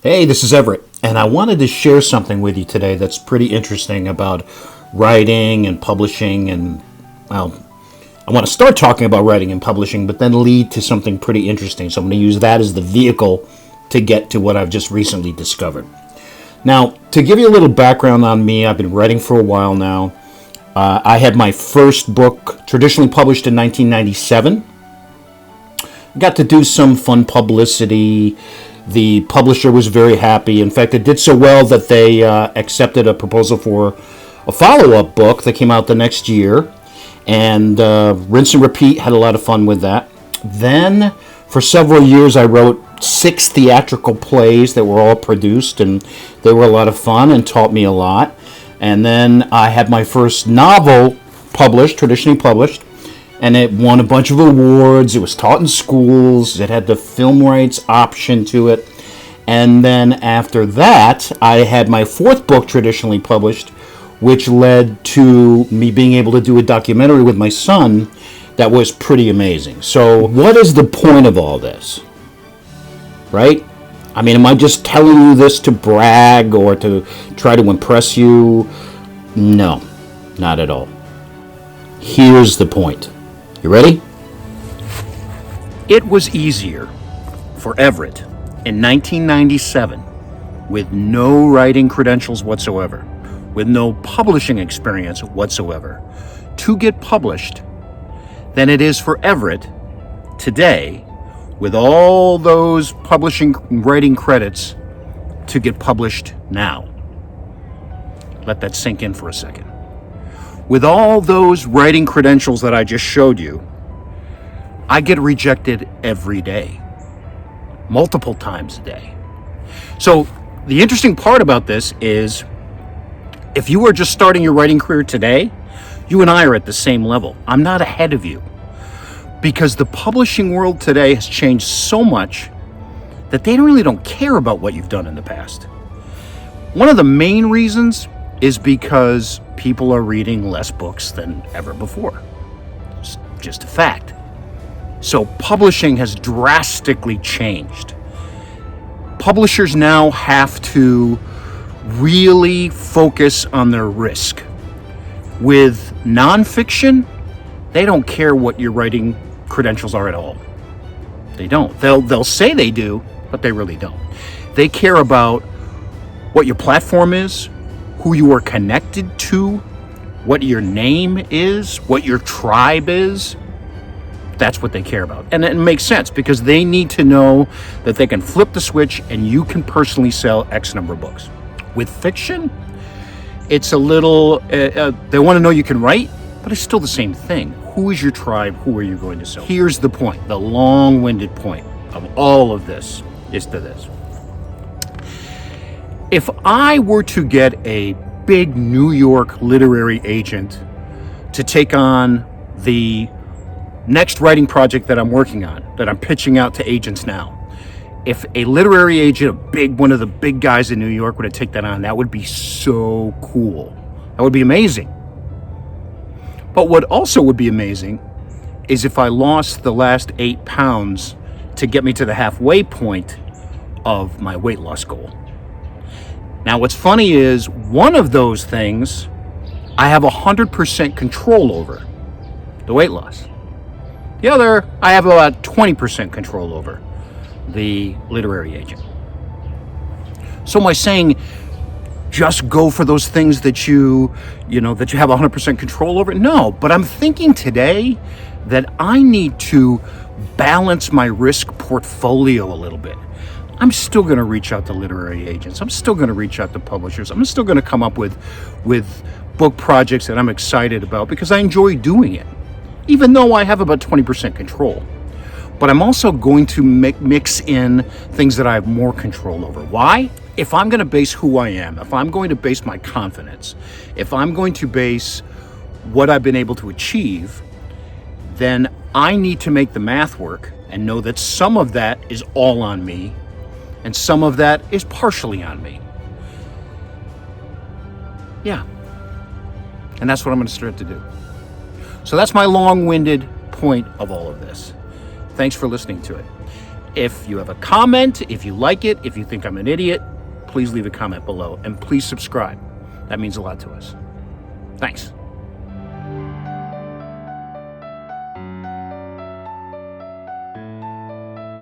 Hey, this is Everett, and I wanted to share something with you today that's pretty interesting about writing and publishing. Well, I want to start talking about writing and publishing, but then lead to something pretty interesting. So I'm going to use that as the vehicle to get to what I've just recently discovered. Now, to give you a little background on me, I've been writing for a while now. I had my first book traditionally published in 1997. I got to do some fun publicity. The publisher was very happy. In fact, it did so well that they accepted a proposal for a follow-up book that came out the next year. And rinse and repeat, had a lot of fun with that. Then, for several years, I wrote 6 theatrical plays that were all produced, and they were a lot of fun and taught me a lot. And then I had my first novel published, traditionally published, and it won a bunch of awards. It was taught in schools. It had the film rights option to it. And then after that, I had my 4th book traditionally published, which led to me being able to do a documentary with my son that was pretty amazing. So what is the point of all this? Right? I mean, am I just telling you this to brag or to try to impress you? No, not at all. Here's the point. You ready? It was easier for Everett in 1997, with no writing credentials whatsoever, with no publishing experience whatsoever, to get published than it is for Everett today, with all those publishing writing credits, to get published now. Let that sink in for a second. With all those writing credentials that I just showed you, I get rejected every day, multiple times a day. So the interesting part about this is, if you are just starting your writing career today, you and I are at the same level. I'm not ahead of you, because the publishing world today has changed so much that they really don't care about what you've done in the past. One of the main reasons is because people are reading less books than ever before. It's just a fact. So publishing has drastically changed. Publishers now have to really focus on their risk. With nonfiction, they don't care what your writing credentials are at all. They don't. They'll say they do, but they really don't. They care about what your platform is, who you are connected to, what your name is, what your tribe is. That's what they care about. And it makes sense, because they need to know that they can flip the switch and you can personally sell X number of books. With fiction, it's a little, they want to know you can write, but it's still the same thing. Who is your tribe? Who are you going to sell? Here's the point, the long-winded point of all of this is to this. If I were to get a big New York literary agent to take on the next writing project that I'm working on, that I'm pitching out to agents now, if a literary agent, one of the big guys in New York, were to take that on, that would be so cool. That would be amazing. But what also would be amazing is if I lost the last 8 pounds to get me to the halfway point of my weight loss goal. Now, what's funny is, one of those things I have 100% control over, the weight loss. The other, I have about 20% control over, the literary agent. So am I saying just go for those things that you have 100% control over? No, but I'm thinking today that I need to balance my risk portfolio a little bit. I'm still going to reach out to literary agents. I'm still going to reach out to publishers. I'm still going to come up with book projects that I'm excited about, because I enjoy doing it, even though I have about 20% control. But I'm also going to mix in things that I have more control over. Why? If I'm going to base who I am, if I'm going to base my confidence, if I'm going to base what I've been able to achieve, then I need to make the math work and know that some of that is all on me and some of that is partially on me. Yeah. And that's what I'm going to start to do. So that's my long-winded point of all of this. Thanks for listening to it. If you have a comment, if you like it, if you think I'm an idiot, please leave a comment below and please subscribe. That means a lot to us. Thanks.